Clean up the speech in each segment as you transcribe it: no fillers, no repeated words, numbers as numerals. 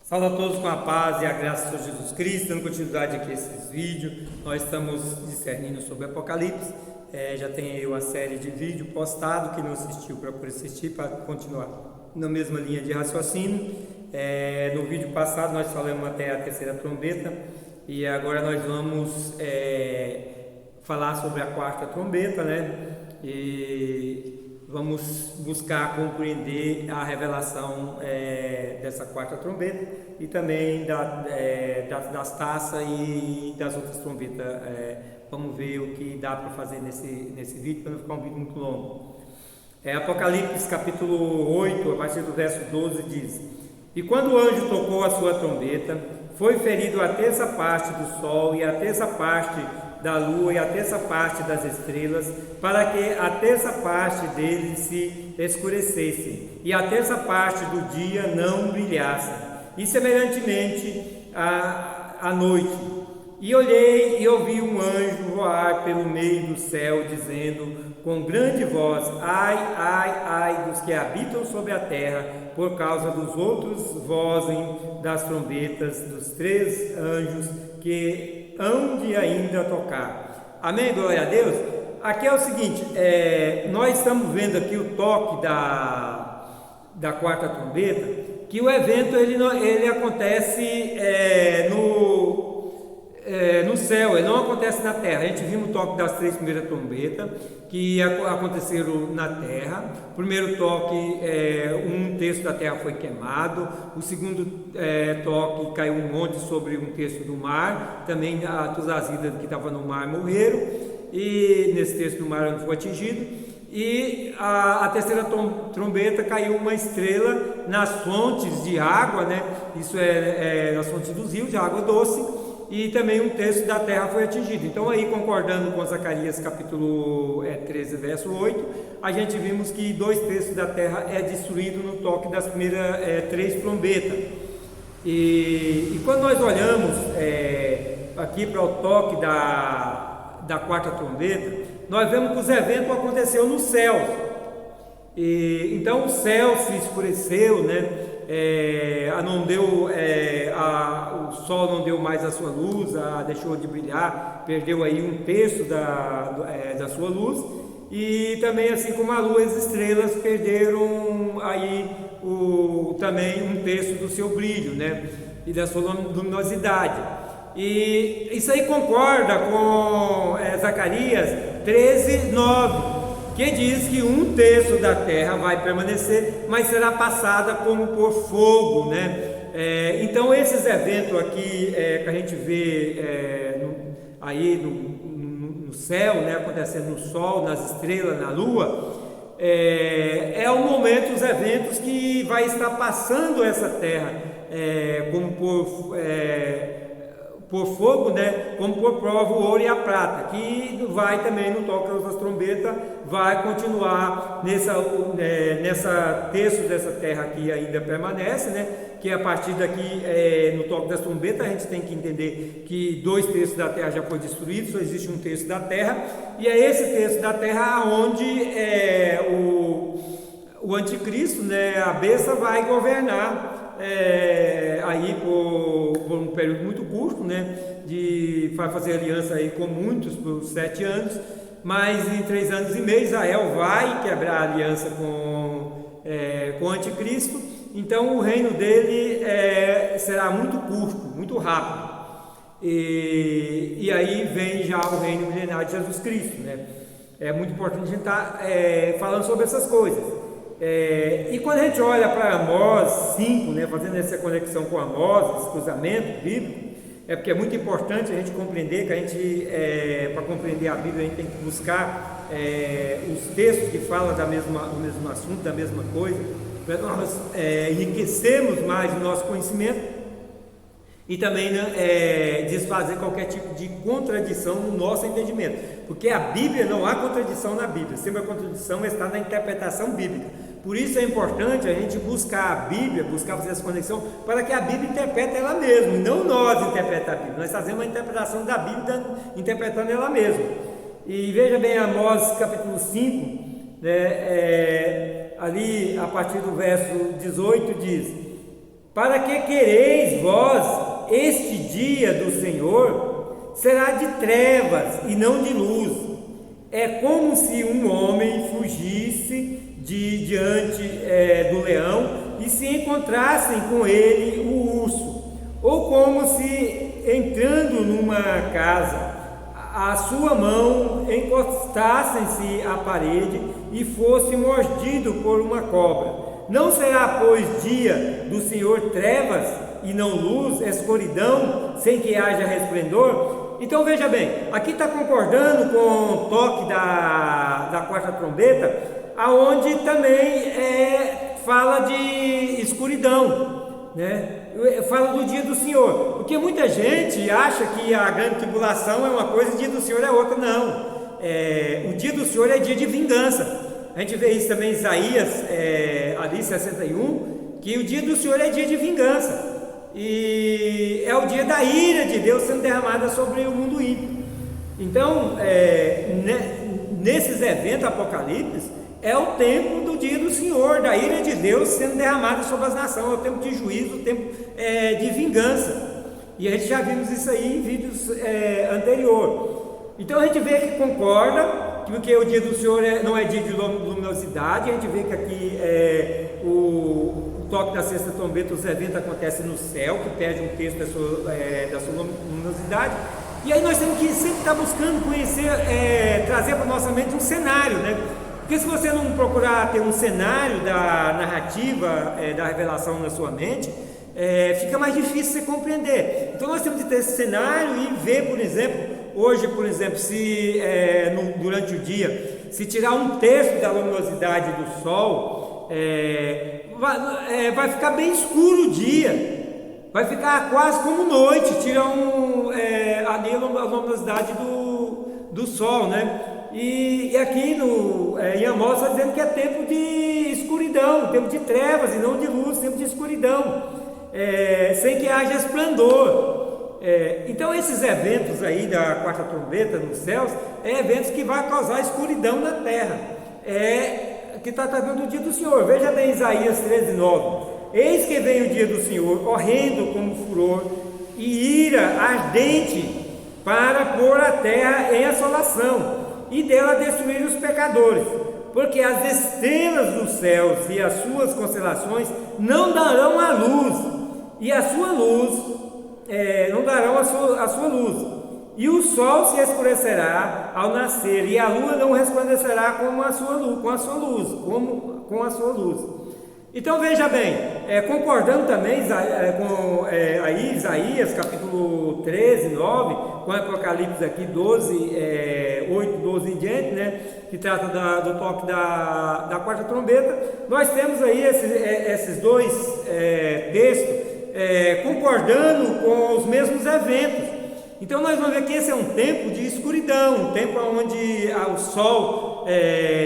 Salve a todos com a paz e a graça do Senhor Jesus Cristo. Dando continuidade aqui a esses vídeos, nós estamos discernindo sobre Apocalipse. Já tem aí uma série de vídeos postados. Quem não assistiu, procure assistir para continuar na mesma linha de raciocínio. No vídeo passado nós falamos até a terceira trombeta e agora nós vamos falar sobre a quarta trombeta, né? E vamos buscar compreender a revelação dessa quarta trombeta e também das taças e das outras trombetas. Vamos ver o que dá para fazer nesse vídeo, para não ficar um vídeo muito longo. Apocalipse capítulo 8, a partir do verso 12 diz: E quando o anjo tocou a sua trombeta, foi ferido a terça parte do sol e a terça parte da lua e a terça parte das estrelas, para que a terça parte deles se escurecesse e a terça parte do dia não brilhasse, e semelhantemente à noite. E olhei e ouvi um anjo voar pelo meio do céu, dizendo com grande voz: Ai, ai, ai dos que habitam sobre a terra, por causa dos outros vozem das trombetas dos três anjos que hão de ainda tocar. Amém? Glória a Deus. Aqui é o seguinte, nós estamos vendo aqui o toque da quarta trombeta, que o evento ele acontece no céu, ele não acontece na terra. A gente viu o toque das três primeiras trombetas que aconteceram na terra. O primeiro toque, um terço da terra foi queimado. O segundo toque, caiu um monte sobre um terço do mar. Também todas as vidas que estavam no mar morreram, e nesse terço do mar não foi atingido. E a terceira trombeta, caiu uma estrela nas fontes de água, né? Isso nas fontes dos rios de água doce. E também um terço da terra foi atingido. Então aí, concordando com Zacarias capítulo 13, verso 8, a gente vimos que 2/3 da terra é destruído no toque das primeiras três trombetas. E quando nós olhamos aqui para o toque da quarta trombeta, nós vemos que os eventos aconteceram no céu. Então o céu se escureceu, né? O sol não deu mais a sua luz, deixou de brilhar, perdeu aí um terço da sua luz, e também, assim como a lua e as estrelas perderam aí também um terço do seu brilho, né? E da sua luminosidade. E isso aí concorda com Zacarias 13, 9, que diz que um terço da terra vai permanecer, mas será passada como por fogo, né? Então esses eventos aqui que a gente vê aí no céu, né, acontecendo no sol, nas estrelas, na lua, é o momento, os eventos que vai estar passando essa terra como por fogo, né, como por prova o ouro e a prata, que vai também no toque das trombetas, vai continuar nessa terço dessa terra que ainda permanece, né, que a partir daqui no toque das trombetas a gente tem que entender que 2/3 da terra já foi destruído, só existe um terço da terra, e é esse terço da terra onde o anticristo, né, a besta, vai governar aí por um período muito curto, né? Vai fazer aliança aí com muitos por 7 anos, mas em 3 anos e meio Israel vai quebrar a aliança com o anticristo. Então o reino dele será muito curto, muito rápido, e aí vem já o reino milenário de Jesus Cristo, né? É muito importante a gente estar falando sobre essas coisas. E quando a gente olha para Amós 5, né, fazendo essa conexão com Amós, esse cruzamento bíblico, porque é muito importante a gente compreender que a gente, para compreender a Bíblia, a gente tem que buscar os textos que falam do mesmo assunto, da mesma coisa, para nós enriquecermos mais o nosso conhecimento e também, né, desfazer qualquer tipo de contradição no nosso entendimento, porque a Bíblia, não há contradição na Bíblia, sempre a contradição está na interpretação bíblica. Por isso é importante a gente buscar a Bíblia, buscar fazer essa conexão, para que a Bíblia interprete ela mesma, e não nós interpretar a Bíblia. Nós fazemos uma interpretação da Bíblia interpretando ela mesma. E veja bem, Amós capítulo 5, né, ali a partir do verso 18 diz: Para que quereis vós este dia do Senhor? Será de trevas e não de luz. É como se um homem fugisse diante do leão e se encontrassem com ele o urso, ou como se entrando numa casa a sua mão encostasse-se à parede e fosse mordido por uma cobra. Não será, pois, dia do Senhor trevas e não luz, escuridão, sem que haja resplendor? Então veja bem, aqui está concordando com o toque da quarta trombeta, aonde também fala de escuridão, né? Fala do dia do Senhor, porque muita gente acha que a grande tribulação é uma coisa e o dia do Senhor é outra. Não, o dia do Senhor é dia de vingança. A gente vê isso também em Isaías, ali 61, que o dia do Senhor é dia de vingança, e é o dia da ira de Deus sendo derramada sobre o mundo ímpio. Então, nesses eventos apocalípticos, é o tempo do dia do Senhor, da ira de Deus sendo derramada sobre as nações, é o tempo de juízo, o tempo de vingança, e a gente já vimos isso aí em vídeos anteriores. Então a gente vê que concorda, porque o dia do Senhor não é dia de luminosidade. A gente vê que aqui o toque da sexta trombeta, os eventos acontecem no céu, que perde um terço da sua luminosidade. E aí nós temos que sempre estar buscando conhecer, trazer para a nossa mente um cenário, né? Porque se você não procurar ter um cenário da narrativa, da revelação na sua mente, fica mais difícil você compreender. Então nós temos que ter esse cenário e ver, por exemplo, hoje, por exemplo, se durante o dia, se tirar um terço da luminosidade do Sol, vai ficar bem escuro o dia, vai ficar quase como noite, tira ali a luminosidade do Sol, né? E aqui em Amós está dizendo que é tempo de escuridão, tempo de trevas e não de luz, tempo de escuridão, sem que haja esplendor. Então esses eventos aí da quarta trombeta nos céus, eventos que vai causar escuridão na terra, que está tratando do dia do Senhor. Veja bem Isaías 13:9: eis que vem o dia do Senhor, horrendo como furor e ira ardente, para pôr a terra em assolação e dela destruir os pecadores, porque as estrelas dos céus e as suas constelações não darão a luz, e a sua luz não darão a sua luz, e o sol se escurecerá ao nascer, e a lua não resplandecerá com a sua luz. Então veja bem, concordando também com Isaías capítulo 13, 9, com Apocalipse aqui 12, 8, 12 em diante, né, que trata do toque da quarta trombeta, nós temos aí esses dois textos concordando com os mesmos eventos. Então nós vamos ver que esse é um tempo de escuridão, um tempo onde o sol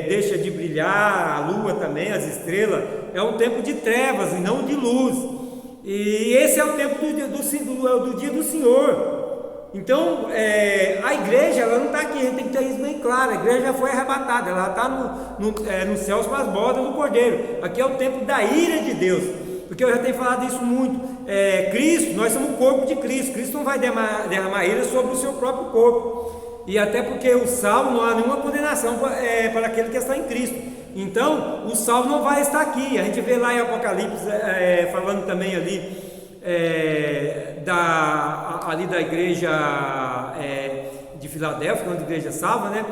deixa de brilhar, a lua também, as estrelas, é um tempo de trevas e não de luz, e esse é o tempo do dia do Senhor. Então a igreja ela não está aqui, a gente tem que ter isso bem claro, a igreja já foi arrebatada, ela está nos céus com as bordas do Cordeiro. Aqui é o tempo da ira de Deus, porque eu já tenho falado isso muito. Cristo, nós somos o corpo de Cristo. Cristo não vai derramar ira sobre o seu próprio corpo, e até porque o salvo não há nenhuma condenação para aquele que está em Cristo. Então o salvo não vai estar aqui. A gente vê lá em Apocalipse falando também ali da igreja de Filadélfia, que é uma igreja salva, né?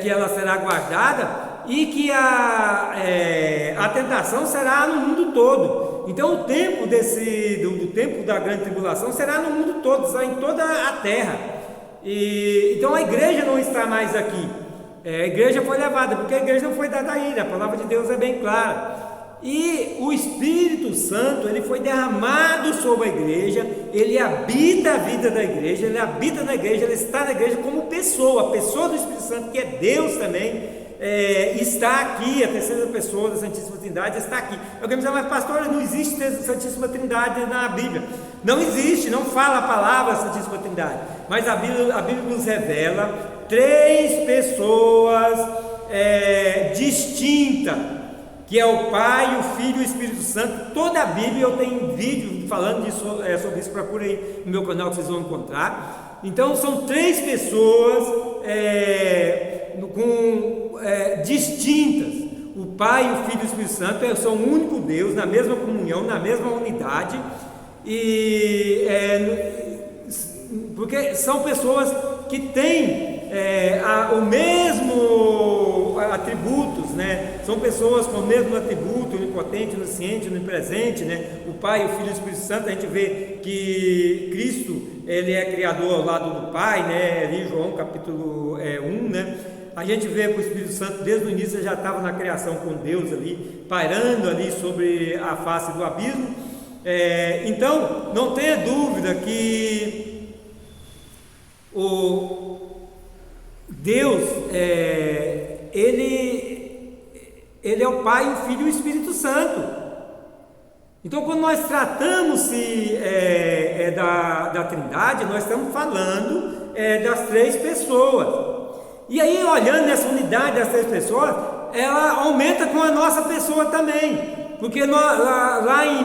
Que ela será guardada e que a tentação será no mundo todo. Então o tempo do tempo da grande tribulação será no mundo todo, será em toda a terra. Então a igreja não está mais aqui. A igreja foi levada, porque a igreja não foi dada a ira, a palavra de Deus é bem clara. E o Espírito Santo, ele foi derramado sobre a igreja, ele habita a vida da igreja, ele habita na igreja, ele está na igreja como pessoa, a pessoa do Espírito Santo, que é Deus também, está aqui, a terceira pessoa da Santíssima Trindade está aqui. Alguém me diz, mas pastor, não existe Santíssima Trindade na Bíblia. Não existe, não fala a palavra Santíssima Trindade, mas a Bíblia nos revela três pessoas distintas, que é o Pai, o Filho e o Espírito Santo. Toda a Bíblia eu tenho vídeo falando disso, sobre isso, procura aí no meu canal que vocês vão encontrar. Então são três pessoas distintas. O Pai, o Filho e o Espírito Santo são um único Deus, na mesma comunhão, na mesma unidade, porque são pessoas que têm o mesmo atributos, né? São pessoas com o mesmo atributo, onipotente, onisciente, onipresente, né? O Pai, o Filho e o Espírito Santo. A gente vê que Cristo, ele é criador ao lado do Pai, né? Ali em João capítulo 1, né? A gente vê que o Espírito Santo desde o início já estava na criação com Deus ali, pairando ali sobre a face do abismo. Então não tenha dúvida que o Deus, ele é o Pai, o Filho e o Espírito Santo. Então, quando nós tratamos-se da Trindade, nós estamos falando das três pessoas. E aí, olhando nessa unidade das três pessoas, ela aumenta com a nossa pessoa também. Porque lá em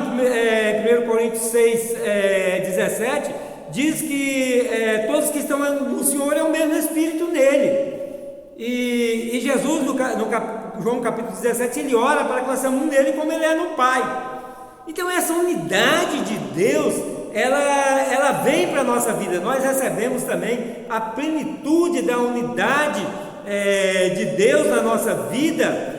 1 Coríntios 6, 17, diz que todos que estão no Senhor é o mesmo Espírito nele. E Jesus, no João capítulo 17, ele ora para que nós sejamos um nele como ele é no Pai. Então essa unidade de Deus, ela vem para a nossa vida. Nós recebemos também a plenitude da unidade de Deus na nossa vida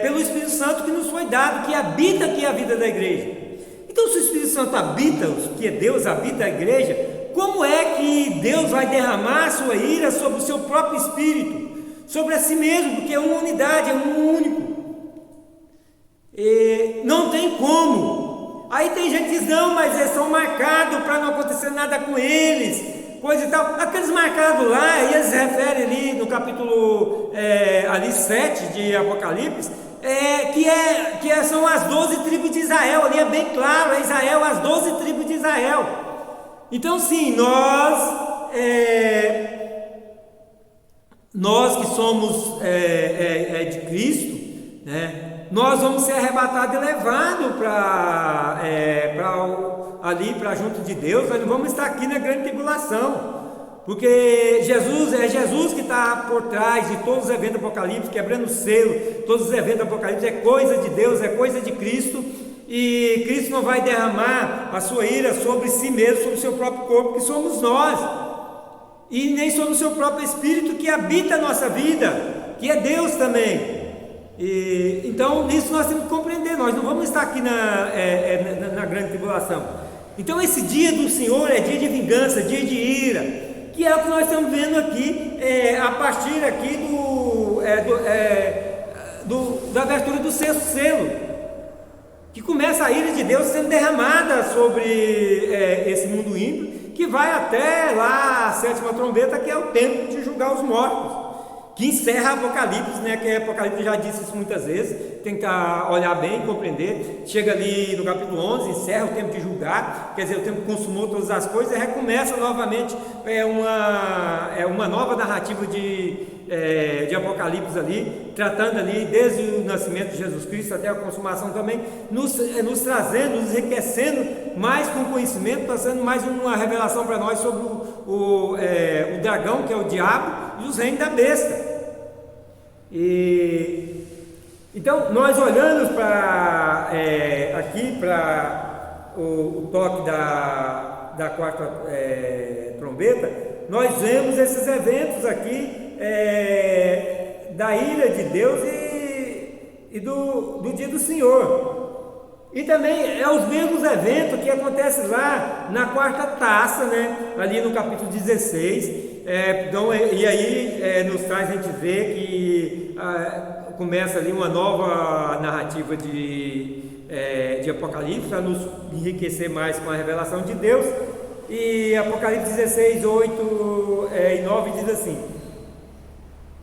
pelo Espírito Santo que nos foi dado, que habita aqui a vida da igreja. Então, se o Espírito Santo habita, que Deus habita a igreja, como é que Deus vai derramar a sua ira sobre o seu próprio Espírito, sobre a si mesmo, porque é uma unidade, é um único. Não tem como. Aí tem gente que diz, não, mas eles são marcados para não acontecer nada com eles, coisa e tal. Aqueles marcados lá, e eles referem ali no capítulo 7 de Apocalipse, são as 12 tribos de Israel. Ali é bem claro, Israel, as 12 tribos de Israel. Então sim, nós que somos de Cristo, né, nós vamos ser arrebatados e levados ali para junto de Deus. Nós não vamos estar aqui na grande tribulação, porque Jesus que está por trás de todos os eventos do Apocalipse, quebrando o selo. Todos os eventos do Apocalipse é coisa de Deus, é coisa de Cristo, e Cristo não vai derramar a sua ira sobre si mesmo, sobre o seu próprio corpo, que somos nós, e nem sobre o seu próprio Espírito que habita a nossa vida, que é Deus também. Então nisso nós temos que compreender, nós não vamos estar aqui na grande tribulação. Então esse dia do Senhor é dia de vingança, dia de ira, que é o que nós estamos vendo aqui, a partir aqui da abertura do sexto selo, que começa a ira de Deus sendo derramada sobre esse mundo ímpio, que vai até lá a sétima trombeta, que é o tempo de julgar os mortos, que encerra Apocalipse, né? Que Apocalipse já disse isso muitas vezes, tem que olhar bem, compreender. Chega ali no capítulo 11, encerra o tempo de julgar, quer dizer, o tempo que consumou todas as coisas, e recomeça novamente uma nova narrativa de Apocalipse ali, tratando ali desde o nascimento de Jesus Cristo até a consumação também, nos trazendo, nos enriquecendo mais com conhecimento, trazendo mais uma revelação para nós sobre o dragão, que é o diabo, e os reinos da besta. Então nós olhamos aqui para o toque da quarta trombeta, nós vemos esses eventos aqui da ira de Deus e do dia do Senhor. E também os mesmos eventos que acontecem lá na quarta taça, né? Ali no capítulo 16. Então, e aí nos traz, a gente vê que começa ali uma nova narrativa de Apocalipse, para nos enriquecer mais com a revelação de Deus. E Apocalipse 16, 8 e 9 diz assim: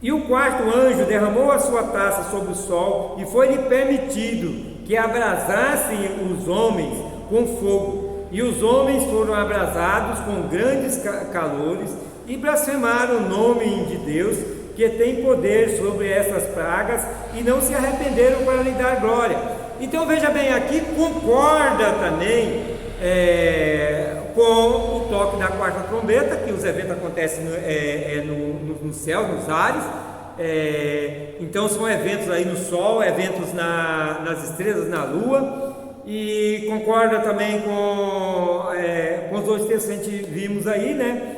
e o quarto anjo derramou a sua taça sobre o sol, e foi-lhe permitido que abrasassem os homens com fogo, e os homens foram abrasados com grandes calores, e blasfemaram o nome de Deus, que tem poder sobre essas pragas e não se arrependeram para lhe dar glória. Então veja bem, aqui concorda também com o toque da quarta trombeta, que os eventos acontecem no céu, nos ares. Então são eventos aí no sol, eventos nas estrelas, na lua, e concorda também com os dois textos que a gente vimos aí, né?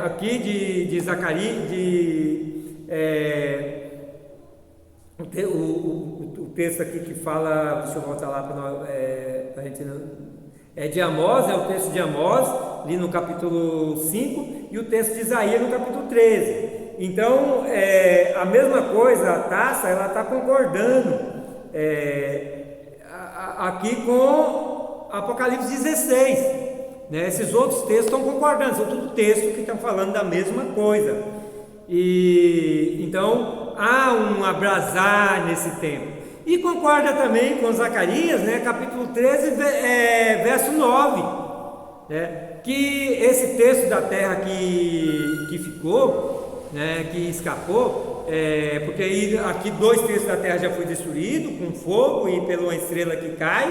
Aqui de Zacarias, o texto aqui que fala, deixa eu voltar lá para a gente de Amós, o texto de Amós, ali no capítulo 5, e o texto de Isaías no capítulo 13. Então, a mesma coisa, a taça, ela está concordando aqui com Apocalipse 16, né? Esses outros textos estão concordando, são tudo textos que estão falando da mesma coisa. E então, há um abrasar nesse tempo. E concorda também com Zacarias, né? Capítulo 13, verso 9, né? Que esse texto da terra que ficou, né, que escapou, porque aí aqui 2 terços da terra já foi destruído com fogo e pela uma estrela que cai,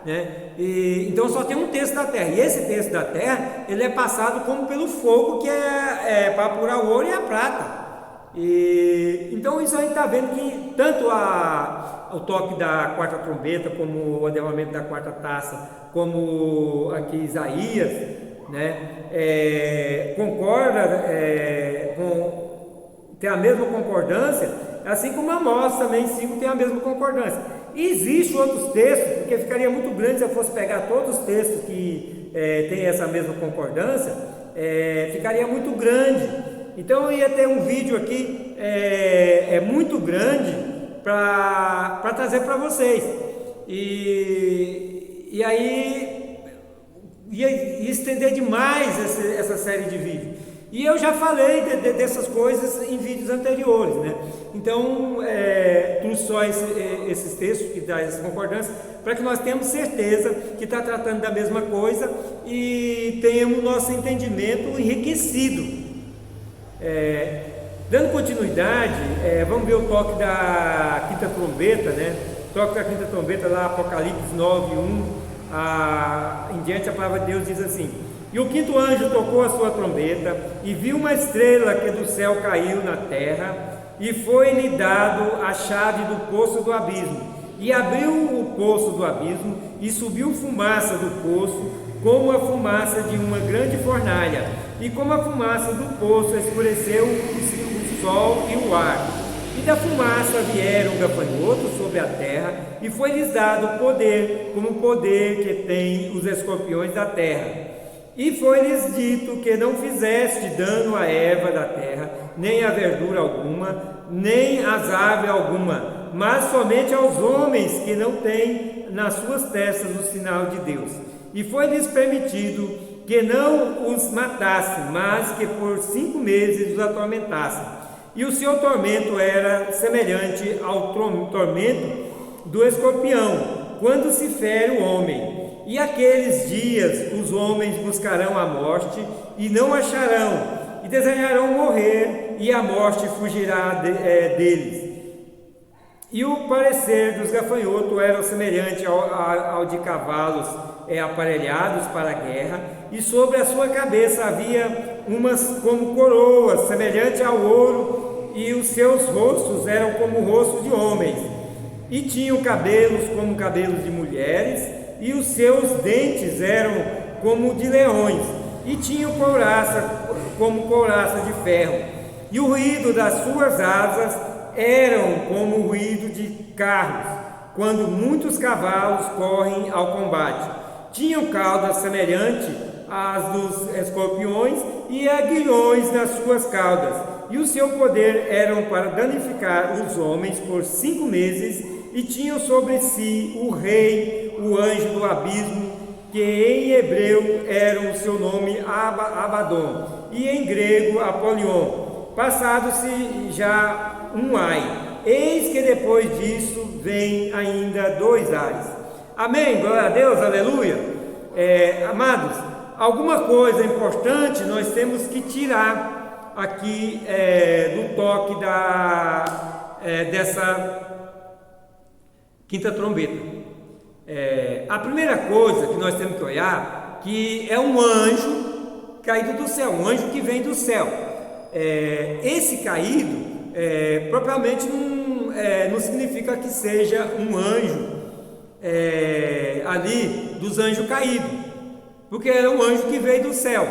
né? Então só tem um terço da terra, e esse terço da terra ele é passado como pelo fogo, que é para apurar o ouro e a prata. Então isso aí está vendo que tanto o toque da quarta trombeta, como o derramamento da quarta taça, como aqui Isaías, né, concorda tem a mesma concordância, assim como Amós também 5 tem a mesma concordância. E existem outros textos, porque ficaria muito grande se eu fosse pegar todos os textos que têm essa mesma concordância, ficaria muito grande. Então eu ia ter um vídeo aqui muito grande para trazer para vocês, e aí ia estender demais essa série de vídeos, e eu já falei dessas coisas em vídeos anteriores, né? Então trouxe só esses textos que dão essa concordância, para que nós tenhamos certeza que está tratando da mesma coisa e tenhamos nosso entendimento enriquecido. Dando continuidade, vamos ver o toque da quinta trombeta, né? Toque da quinta trombeta lá, Apocalipse 9, 1 em diante, a palavra de Deus diz assim: e o quinto anjo tocou a sua trombeta, e viu uma estrela que do céu caiu na terra, e foi-lhe dado a chave do poço do abismo, e abriu o poço do abismo, e subiu fumaça do poço, como a fumaça de uma grande fornalha, e como a fumaça do poço escureceu o sol e o ar. E da fumaça vieram gafanhotos sobre a terra, e foi-lhes dado poder, como o poder que tem os escorpiões da terra. E foi-lhes dito que não fizeste dano à erva da terra, nem a verdura alguma, nem às aves alguma, mas somente aos homens que não têm nas suas testas o sinal de Deus. E foi-lhes permitido que não os matasse, mas que por 5 meses os atormentasse. E o seu tormento era semelhante ao tormento do escorpião, quando se fere o homem. E aqueles dias os homens buscarão a morte e não acharão, e desejarão morrer, e a morte fugirá deles. E o parecer dos gafanhotos era semelhante ao de cavalos aparelhados para a guerra, e sobre a sua cabeça havia umas como coroas, semelhante ao ouro, e os seus rostos eram como o rosto de homens, e tinham cabelos como cabelos de mulheres, e os seus dentes eram como de leões, e tinham couraça como couraça de ferro, e o ruído das suas asas eram como o ruído de carros, quando muitos cavalos correm ao combate. Tinham caudas semelhantes às dos escorpiões e aguilhões nas suas caudas, e o seu poder eram para danificar os homens por 5 meses, e tinham sobre si o rei, o anjo do abismo, que em hebreu era o seu nome Abaddon, e em grego Apolion. Passado-se já um ai, eis que depois disso vem ainda 2 ais. Amém, glória a Deus, aleluia. Amados, alguma coisa importante nós temos que tirar aqui do toque dessa quinta trombeta. A primeira coisa que nós temos que olhar, que é um anjo caído do céu, um anjo que vem do céu. Esse caído, propriamente não significa que seja um anjo ali dos anjos caídos, porque é um anjo que veio do céu.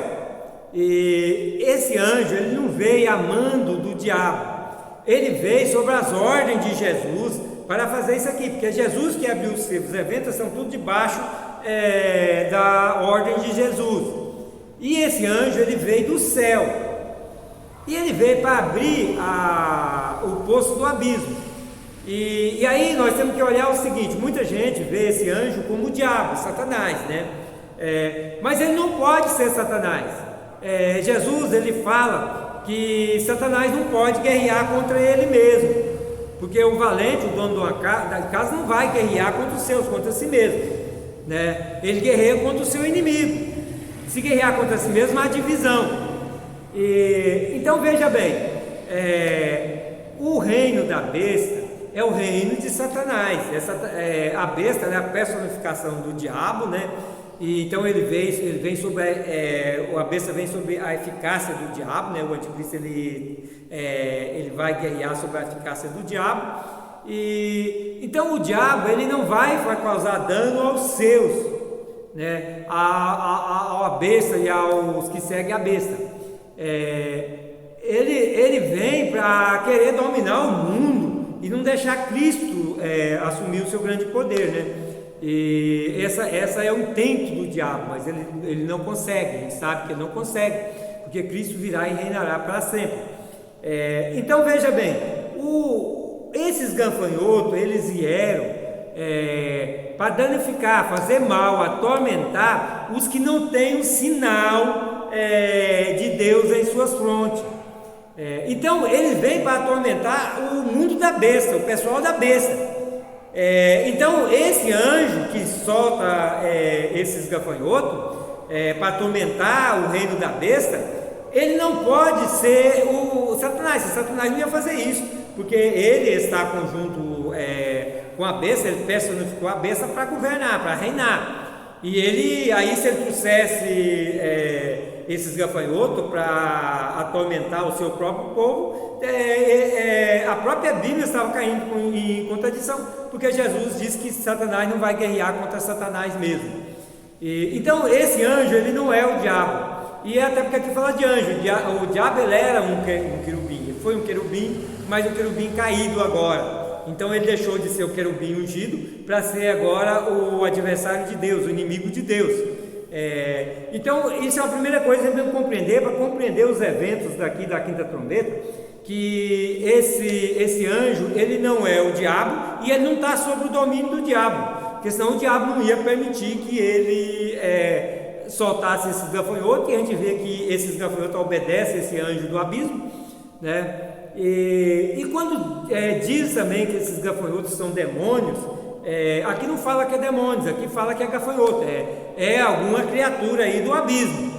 E esse anjo, ele não veio a mando do diabo, ele veio sobre as ordens de Jesus para fazer isso aqui, porque é Jesus que abriu os seus eventos, são tudo debaixo da ordem de Jesus. E esse anjo, ele veio do céu, e ele veio para abrir o poço do abismo. E aí nós temos que olhar o seguinte: muita gente vê esse anjo como o diabo, Satanás, né? Mas ele não pode ser Satanás. Jesus, ele fala que Satanás não pode guerrear contra ele mesmo, porque o valente, o dono da casa, não vai guerrear contra os seus, contra si mesmo, né? Ele guerreia contra o seu inimigo. Se guerrear contra si mesmo, há divisão. Então veja bem, o reino da besta é o reino de Satanás. A besta é a personificação do diabo, né? E então ele vem sobre a besta vem sobre a eficácia do diabo, né? O anticristo ele vai guerrear sobre a eficácia do diabo. E então o diabo, ele não vai causar dano aos seus, né? A besta e aos que seguem a besta. Ele vem para querer dominar o mundo e não deixar Cristo assumir o seu grande poder, né? E essa é o intento do diabo, mas ele não consegue. A gente sabe que ele não consegue, porque Cristo virá e reinará para sempre. Então veja bem, esses gafanhotos, eles vieram para danificar, fazer mal, atormentar os que não têm o sinal de Deus em suas frontes. Então ele vem para atormentar o mundo da besta, o pessoal da besta. Então esse anjo que solta esses gafanhotos para atormentar o reino da besta, ele não pode ser o Satanás. Satanás não ia fazer isso, porque ele está conjunto com a besta, ele personificou a besta para governar, para reinar. E aí se ele trouxesse esses gafanhotos para atormentar o seu próprio povo, a própria Bíblia estava caindo em contradição, porque Jesus disse que Satanás não vai guerrear contra Satanás mesmo. Então esse anjo, ele não é o diabo. E até porque aqui fala de anjo, o diabo ele era um querubim, ele foi um querubim, mas um querubim caído agora. Então ele deixou de ser o querubim ungido para ser agora o adversário de Deus, o inimigo de Deus. Então isso é a primeira coisa que a gente tem que compreender, para compreender os eventos daqui da quinta trombeta, que esse anjo, ele não é o diabo, e ele não está sob o domínio do diabo, porque senão o diabo não ia permitir que ele soltasse esses gafanhotos. E a gente vê que esses gafanhotos obedecem esse anjo do abismo, né? E quando diz também que esses gafanhotos são demônios, aqui não fala que é demônios, aqui fala que é gafanhoto, é alguma criatura aí do abismo,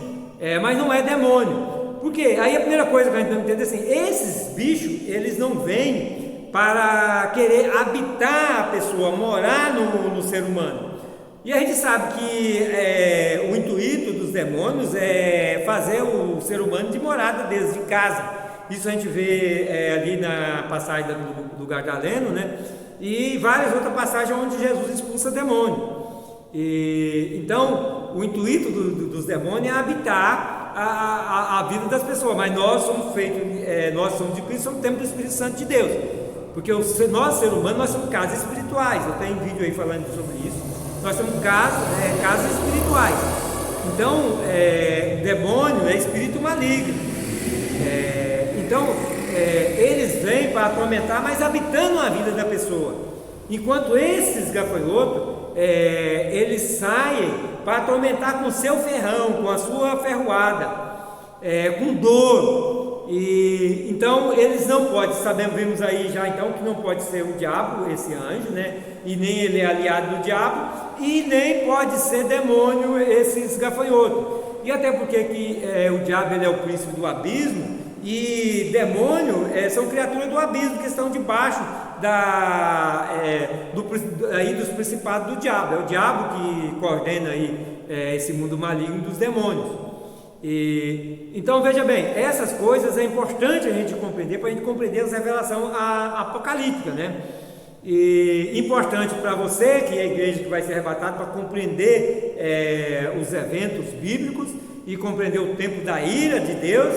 mas não é demônio. Porque aí a primeira coisa que a gente tem que entender é assim: esses bichos, eles não vêm para querer habitar a pessoa, morar no ser humano. E a gente sabe que o intuito dos demônios é fazer o ser humano de morada deles, de casa. Isso a gente vê ali na passagem do Gadareno, né? E várias outras passagens onde Jesus expulsa demônio. Então o intuito dos demônios é habitar a vida das pessoas, mas nós somos feitos, nós somos de Cristo, somos templo do Espírito Santo de Deus, porque nós, ser humano, nós somos casas espirituais. Eu tenho vídeo aí falando sobre isso. Nós somos casas espirituais. Então demônio é espírito maligno. Então eles vêm para atormentar, mas habitando a vida da pessoa. Enquanto esses gafanhotos, eles saem para atormentar com seu ferrão, com a sua ferroada, com dor. E então eles não podem, vimos aí já então que não pode ser o diabo, esse anjo, né? E nem ele é aliado do diabo, e nem pode ser demônio esses gafanhotos. E até porque o diabo, ele é o príncipe do abismo, E demônio são criaturas do abismo que estão debaixo dos principados do diabo. É o diabo que coordena aí esse mundo maligno dos demônios. Então veja bem, essas coisas é importante a gente compreender, para a gente compreender essa revelação apocalíptica, né? E importante para você, que é a igreja que vai ser arrebatada, para compreender os eventos bíblicos e compreender o tempo da ira de Deus,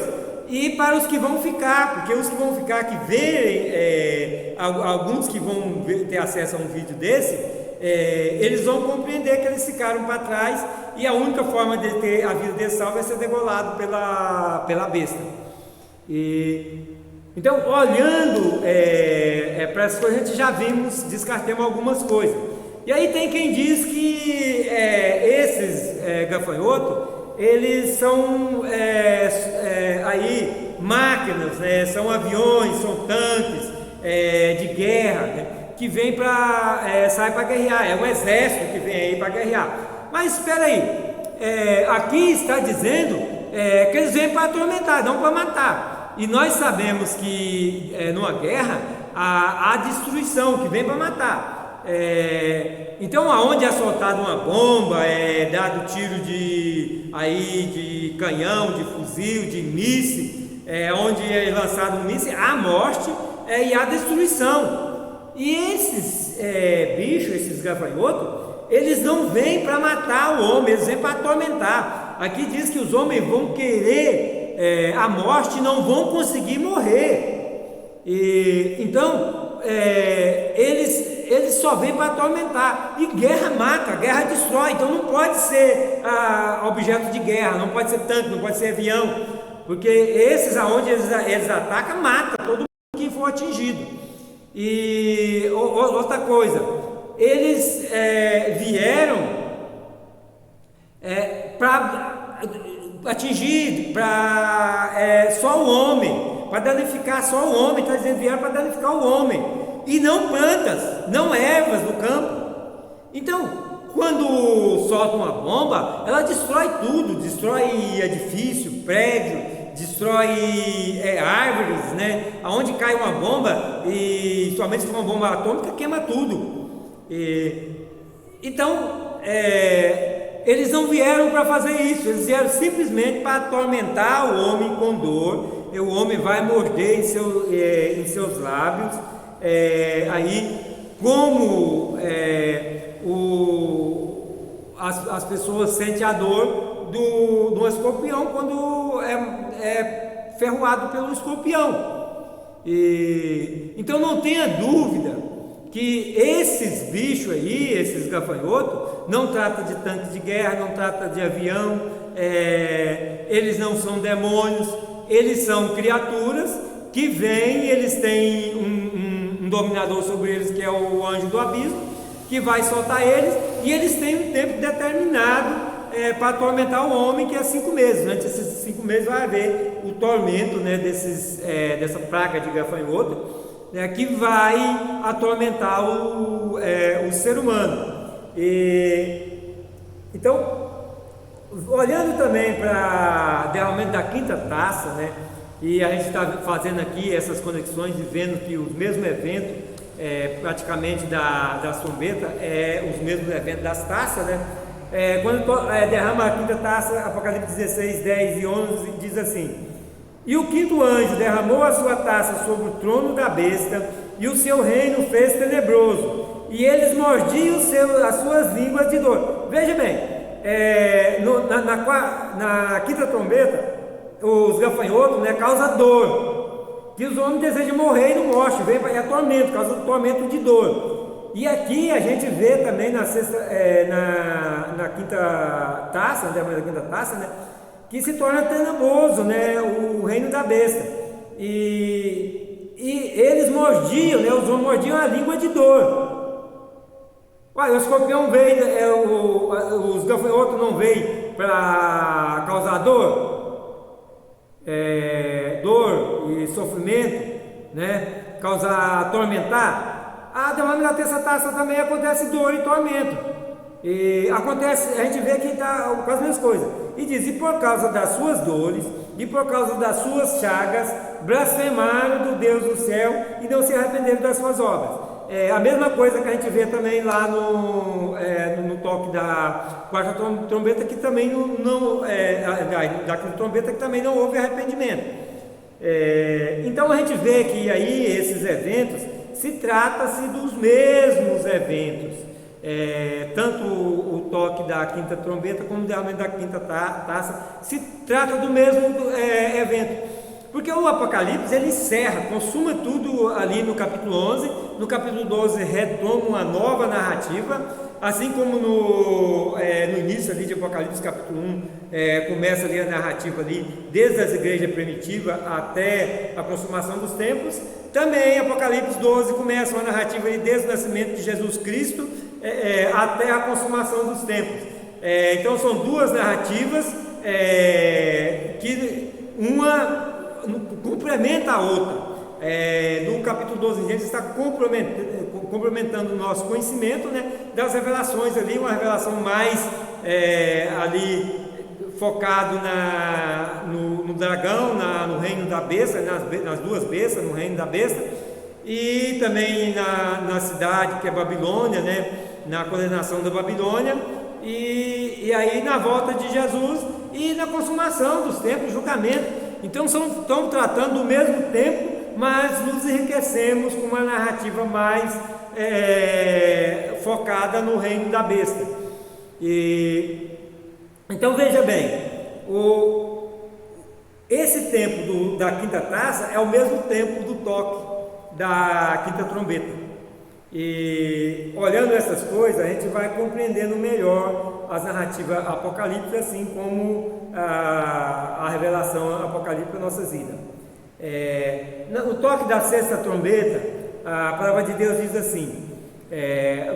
e para os que vão ficar, porque os que vão ficar, que verem, alguns que vão ter acesso a um vídeo desse, eles vão compreender que eles ficaram para trás, e a única forma de ter a vida deles salva é ser degolado pela besta. Então, olhando para essas coisas, a gente já descartamos algumas coisas. E aí tem quem diz que esses gafanhotos, eles são aí máquinas, né? São aviões, são tanques de guerra, né? Que vem sai para guerrear, é um exército que vem aí para guerrear. Mas espera aí, aqui está dizendo que eles vêm para atormentar, não para matar. E nós sabemos que numa guerra há destruição, que vem para matar. Então, aonde é soltada uma bomba, dado tiro de canhão, de fuzil, de míssil, onde é lançado um míssil, há morte e há destruição. E esses bichos, esses gafanhotos, eles não vêm para matar o homem, eles vêm para atormentar. Aqui diz que os homens vão querer a morte e não vão conseguir morrer. Então, eles só vêm para atormentar. E guerra mata, guerra destrói. Então não pode ser objeto de guerra, não pode ser tanque, não pode ser avião, porque esses aonde eles atacam, mata todo mundo que for atingido. E outra coisa, eles vieram para atingir só o homem, para danificar só o homem. Está dizendo, vieram para danificar o homem, e não plantas, não ervas do campo. Então, quando solta uma bomba, ela destrói tudo, destrói edifício, prédio, destrói árvores, né? Aonde cai uma bomba, e somente se for uma bomba atômica, queima tudo. Então, eles não vieram para fazer isso, eles vieram simplesmente para atormentar o homem com dor. E o homem vai morder em seus lábios, aí como as pessoas sentem a dor do escorpião quando é ferroado pelo escorpião. Então não tenha dúvida que esses bichos aí, esses gafanhotos, não trata de tanque de guerra, não trata de avião, eles não são demônios, eles são criaturas que vêm, eles têm um dominador sobre eles, que é o anjo do abismo, que vai soltar eles, e eles têm um tempo determinado para atormentar o homem, que é 5 meses. Durante esses 5 meses vai haver o tormento, né, dessa praga de gafanhoto, que vai atormentar o ser humano. Então, olhando também para o derramamento da quinta taça, né, e a gente está fazendo aqui essas conexões e vendo que os mesmos eventos, praticamente da trombeta, os mesmos eventos das taças, né? Quando derrama a quinta taça, Apocalipse 16, 10 e 11 diz assim: e o quinto anjo derramou a sua taça sobre o trono da besta, e o seu reino fez tenebroso, e eles mordiam as suas línguas de dor. Veja bem, na quinta trombeta, os gafanhotos, né, causam dor, que os homens desejam morrer e não morrem, vem para tormento, causa tormento de dor. E aqui a gente vê também na quinta taça, na quinta taça, né, que se torna tenebroso, né, o reino da besta. E eles mordiam, né, os homens mordiam a língua de dor. O escorpião veio, os gafanhotos não veio para causar dor? Dor e sofrimento, né? Causar, atormentar. Derrame da terça taça também acontece dor e tormento. E acontece, a gente vê que está com as mesmas coisas. E diz: e por causa das suas dores, e por causa das suas chagas, blasfemaram do Deus do céu e não se arrependeram das suas obras. É a mesma coisa que a gente vê também lá no toque da quarta trombeta, que também da trombeta, que também não houve arrependimento. Então a gente vê que aí esses eventos se trata-se dos mesmos eventos, tanto o toque da quinta trombeta como o derramamento da quinta taça, se trata do mesmo evento. Porque o Apocalipse ele encerra, consuma tudo ali no capítulo 11, no capítulo 12 retoma uma nova narrativa, assim como no início ali de Apocalipse capítulo 1, começa ali a narrativa ali, desde as igrejas primitivas até a consumação dos tempos. Também Apocalipse 12 começa uma narrativa ali desde o nascimento de Jesus Cristo até a consumação dos tempos. Então são duas narrativas que uma complementa a outra. No capítulo 12 em diante está complementando o nosso conhecimento, né, das revelações ali, uma revelação mais ali focado no dragão, no reino da besta, nas duas bestas, no reino da besta, e também na cidade que é Babilônia, né, na condenação da Babilônia, e aí na volta de Jesus e na consumação dos tempos, julgamento. Então estão tratando do mesmo tempo, mas nos enriquecemos com uma narrativa mais focada no reino da besta. Então veja bem, esse tempo da quinta taça é o mesmo tempo do toque da quinta trombeta. E olhando essas coisas, a gente vai compreendendo melhor as narrativas apocalípticas, assim como a revelação apocalíptica da nossa vida. No toque da sexta trombeta, a palavra de Deus diz assim,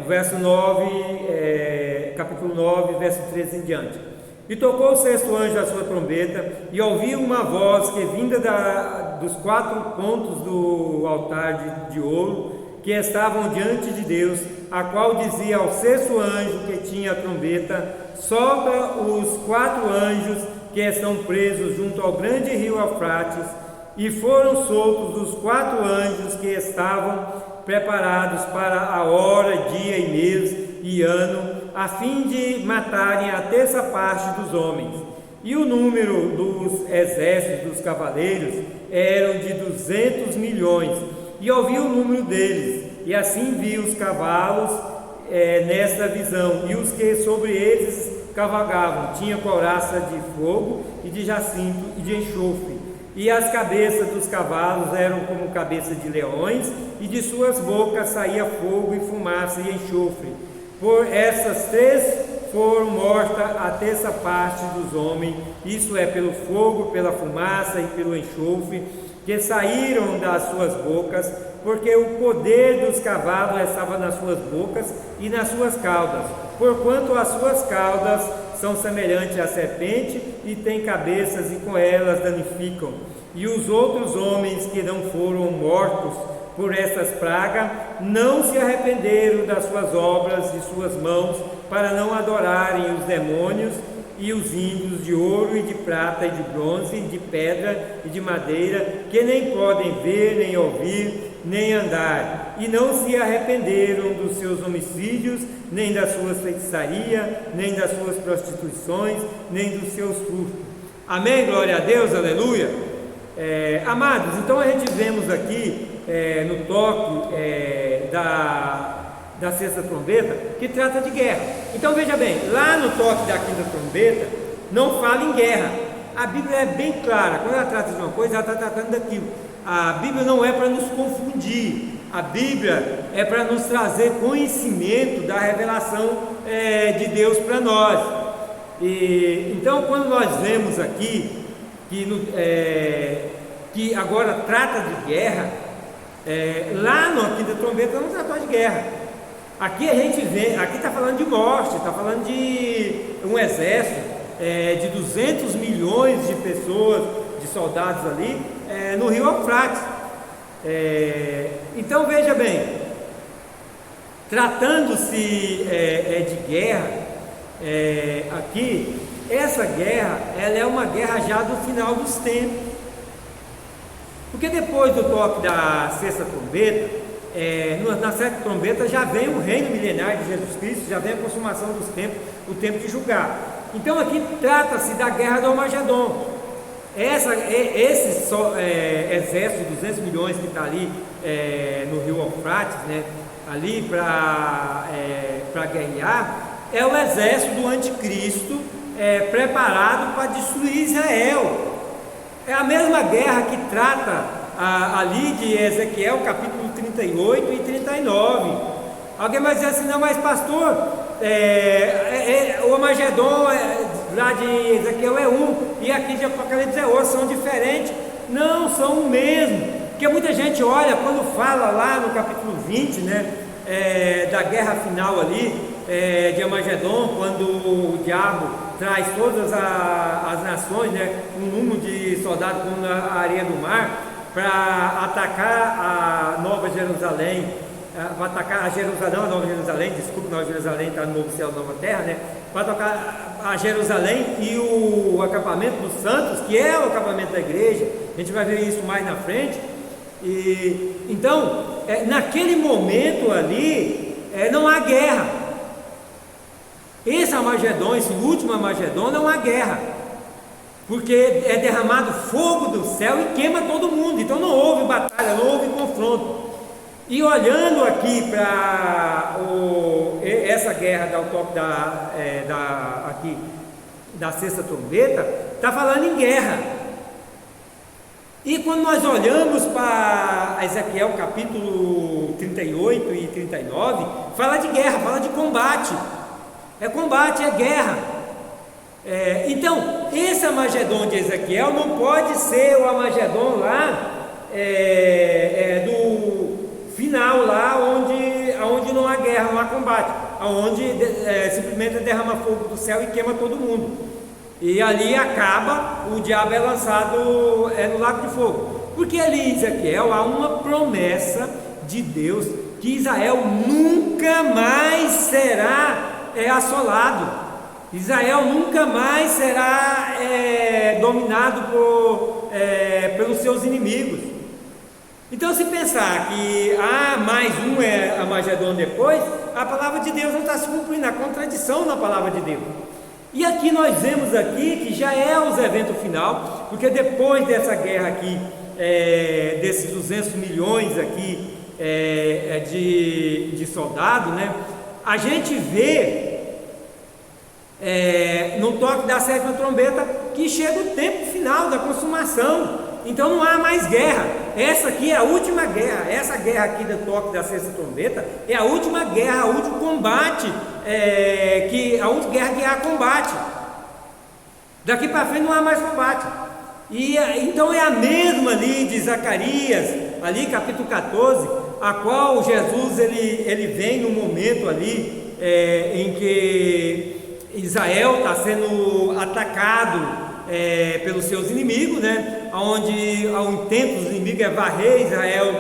verso 9, capítulo 9, verso 13 em diante: e tocou o sexto anjo a sua trombeta, e ouvi uma voz que vinda dos quatro pontos do altar de ouro que estavam diante de Deus, a qual dizia ao sexto anjo que tinha a trombeta: sopra os quatro anjos que estão presos junto ao grande rio Eufrates. E foram soltos os quatro anjos que estavam preparados para a hora, dia e mês e ano, a fim de matarem a terça parte dos homens. E o número dos exércitos dos cavaleiros eram de 200 milhões. E ouvi o número deles, e assim vi os cavalos nesta visão, e os que sobre eles cavalgavam tinham couraça de fogo e de jacinto e de enxofre. E as cabeças dos cavalos eram como cabeça de leões, e de suas bocas saía fogo e fumaça e enxofre. Por essas três foram mortas a terça parte dos homens, isso é, pelo fogo, pela fumaça e pelo enxofre, que saíram das suas bocas, porque o poder dos cavalos estava nas suas bocas e nas suas caudas, porquanto as suas caudas são semelhantes à serpente e têm cabeças, e com elas danificam. E os outros homens que não foram mortos por essas pragas não se arrependeram das suas obras de suas mãos, para não adorarem os demônios e os ídolos de ouro e de prata e de bronze, de pedra e de madeira, que nem podem ver, nem ouvir, nem andar, e não se arrependeram dos seus homicídios, nem das suas feitiçarias, nem das suas prostituições, nem dos seus furtos. Amém? Glória a Deus, aleluia. Amados, então a gente vemos aqui no toque da sexta trombeta, que trata de guerra. Então veja bem, lá no toque da quinta trombeta não fala em guerra. A Bíblia é bem clara, quando ela trata de uma coisa, ela está tratando daquilo. A Bíblia não é para nos confundir, a Bíblia é para nos trazer conhecimento da revelação de Deus para nós. Então quando nós vemos aqui que agora trata de guerra, lá na quinta trombeta não tratou de guerra. Aqui a gente vê, aqui está falando de morte, está falando de um exército de 200 milhões de pessoas, de soldados ali, no rio Eufrates. Então veja bem, tratando-se de guerra, aqui, essa guerra, ela é uma guerra já do final dos tempos. Porque depois do toque da sexta trombeta, na sexta trombeta já vem o reino milenar de Jesus Cristo, já vem a consumação dos tempos, o tempo de julgar. Então aqui trata-se da guerra do Armagedon. Esse exército de 200 milhões que está ali no rio Eufrates, né, ali para guerrear, é o exército do anticristo preparado para destruir Israel. É a mesma guerra que trata ali de Ezequiel, capítulo 38 e 39. Alguém vai dizer assim, não, mas pastor, o Armagedon lá de Ezequiel é um, e aqui de Apocalipse é outro, são diferentes. Não, são o mesmo. Porque muita gente olha, quando fala lá no capítulo 20, né, da guerra final ali, de Armagedon, quando o diabo traz todas as nações, né, um número de soldados como na areia do mar, para atacar a Nova Jerusalém, para atacar a Jerusalém, a Nova Jerusalém, desculpa, Nova Jerusalém está no novo céu, nova terra, né, para atacar a Jerusalém e o acampamento dos santos, que é o acampamento da igreja. A gente vai ver isso mais na frente. E então, naquele momento ali, não há guerra. Esse Armagedon, esse último Armagedon, não há guerra, porque é derramado fogo do céu e queima todo mundo. Então não houve batalha, não houve confronto. E olhando aqui para essa guerra da toque da sexta trombeta, está falando em guerra. E quando nós olhamos para Ezequiel capítulo 38 e 39, fala de guerra, fala de combate. É combate, é guerra. Então, esse Armagedon de Ezequiel não pode ser o Armagedon lá do final, lá onde não há guerra, não há combate, onde simplesmente derrama fogo do céu e queima todo mundo. E ali acaba, o diabo é lançado no lago de fogo. Porque ali em Ezequiel há uma promessa de Deus que Israel nunca mais será assolado. Israel nunca mais será dominado pelos seus inimigos. Então, se pensar que há mais um Armagedon depois, a palavra de Deus não está se cumprindo, a contradição na palavra de Deus. E aqui nós vemos aqui que já é o evento final, porque depois dessa guerra aqui, desses 200 milhões aqui de soldados, né, a gente vê no toque da sétima trombeta que chega o tempo final da consumação. Então não há mais guerra. Essa aqui é a última guerra. Essa guerra aqui do toque da sexta trombeta é a última guerra, o último combate, a última guerra que há combate. Daqui para frente não há mais combate. Então é a mesma ali de Zacarias, ali capítulo 14, a qual Jesus ele vem no momento ali em que Israel está sendo atacado pelos seus inimigos, né? Onde o intento dos inimigos é varrer Israel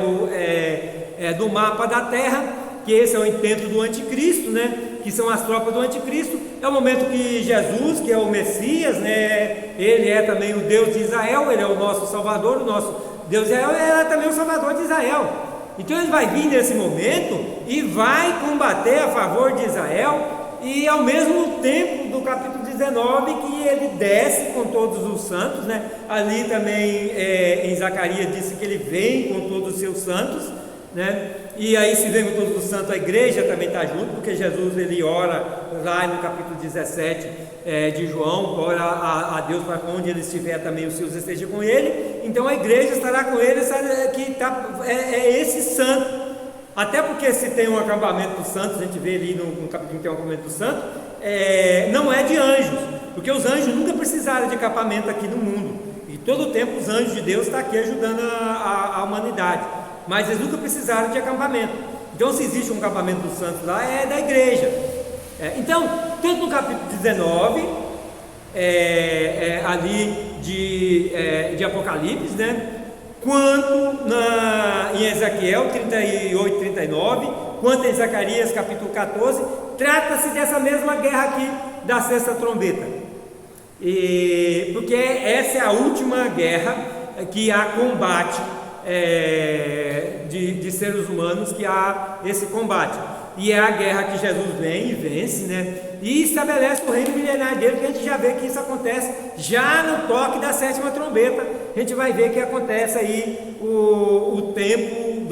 do mapa da terra, que esse é o intento do anticristo, né? Que são as tropas do anticristo. É o momento que Jesus, que é o Messias, né? Ele é também o Deus de Israel, ele é o nosso Salvador, o nosso Deus de Israel, ele é também o Salvador de Israel. Então ele vai vir nesse momento e vai combater a favor de Israel. E ao mesmo tempo do capítulo 19 que ele desce com todos os santos, né? Ali também em Zacarias disse que ele vem com todos os seus santos, né? E aí se vem com todos os santos, a igreja também está junto, porque Jesus ele ora lá no capítulo 17 de João, ora a Deus para onde ele estiver também os seus estejam com ele. Então a igreja estará com ele, que esse santo. Até porque se tem um acampamento dos santos, a gente vê ali no capítulo que tem um acampamento dos santos, não é de anjos, porque os anjos nunca precisaram de acampamento aqui no mundo, e todo o tempo os anjos de Deus estão aqui ajudando a humanidade, mas eles nunca precisaram de acampamento. Então se existe um acampamento dos santos lá, é da igreja. Então, tanto no capítulo 19, ali de Apocalipse, né? Quanto em Ezequiel 38 e 39, quanto em Zacarias capítulo 14, trata-se dessa mesma guerra aqui, da sexta trombeta. Porque essa é a última guerra que há combate de seres humanos, que há esse combate. E é a guerra que Jesus vem e vence, né? E estabelece o reino milenar dele, que a gente já vê que isso acontece já no toque da sétima trombeta. A gente vai ver que acontece aí o tempo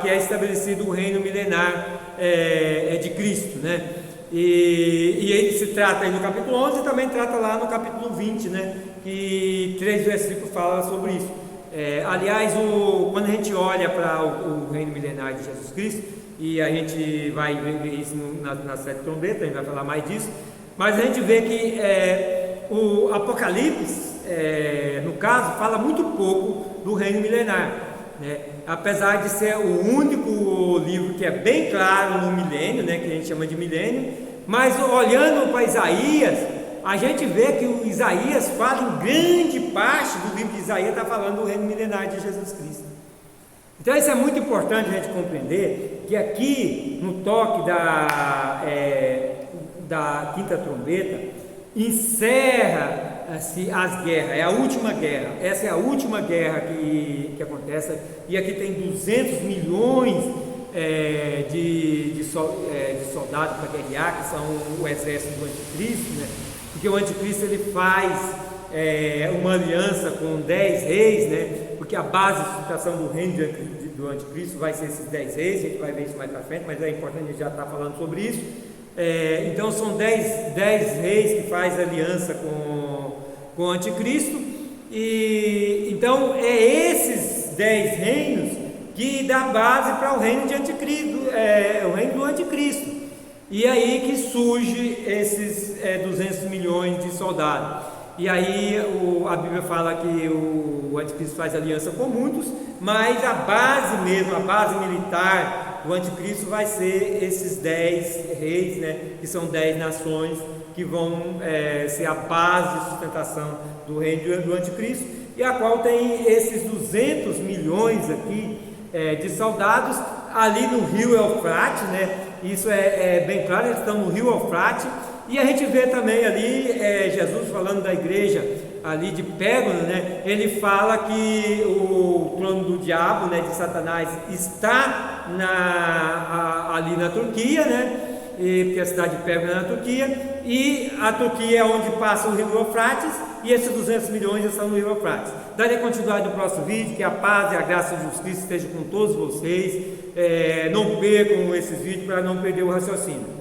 que é estabelecido o reino milenar de Cristo, né? E ele se trata aí no capítulo 11 e também trata lá no capítulo 20, né? Que 3 versículos falam sobre isso. Aliás, quando a gente olha para o reino milenar de Jesus Cristo, e a gente vai ver isso na sete trombetas, a gente vai falar mais disso, mas a gente vê que o Apocalipse, no caso, fala muito pouco do reino milenar, né? Apesar de ser o único livro que é bem claro no milênio, né, que a gente chama de milênio, mas olhando para Isaías, a gente vê que o Isaías fala em grande parte do livro de Isaías, está falando do reino milenar de Jesus Cristo. Então isso é muito importante a gente compreender, que aqui no toque da quinta trombeta, encerra-se as guerras, é a última guerra, essa é a última guerra que acontece, e aqui tem 200 milhões de soldados para guerrear, que são o exército do anticristo, né? Porque o anticristo ele faz uma aliança com 10 reis, né? Porque a base de sustentação do reino do anticristo vai ser esses 10 reis, a gente vai ver isso mais para frente, mas é importante a gente já estar falando sobre isso. Então são 10 reis que faz aliança com o anticristo, e então esses 10 reinos que dá base para o reino de anticristo, o reino do anticristo, e aí que surge esses 200 milhões de soldados. E aí a Bíblia fala que o anticristo faz aliança com muitos, mas a base mesmo, a base militar do anticristo vai ser esses 10 reis, né, que são 10 nações que vão ser a base de sustentação do reino do anticristo, e a qual tem esses 200 milhões aqui de soldados ali no rio Eufrates, né? Isso é bem claro, eles estão no rio Eufrates. E a gente vê também ali Jesus falando da igreja ali de Pérgamo, né? Ele fala que o trono do diabo, né, de Satanás, está ali na Turquia, né? Porque a cidade de Pérgamo é na Turquia, e a Turquia é onde passa o rio Eufrates, e esses 200 milhões estão no rio Eufrates. Darei continuidade no próximo vídeo, que a paz e a graça de Jesus Cristo estejam com todos vocês. Não percam esses vídeos para não perder o raciocínio.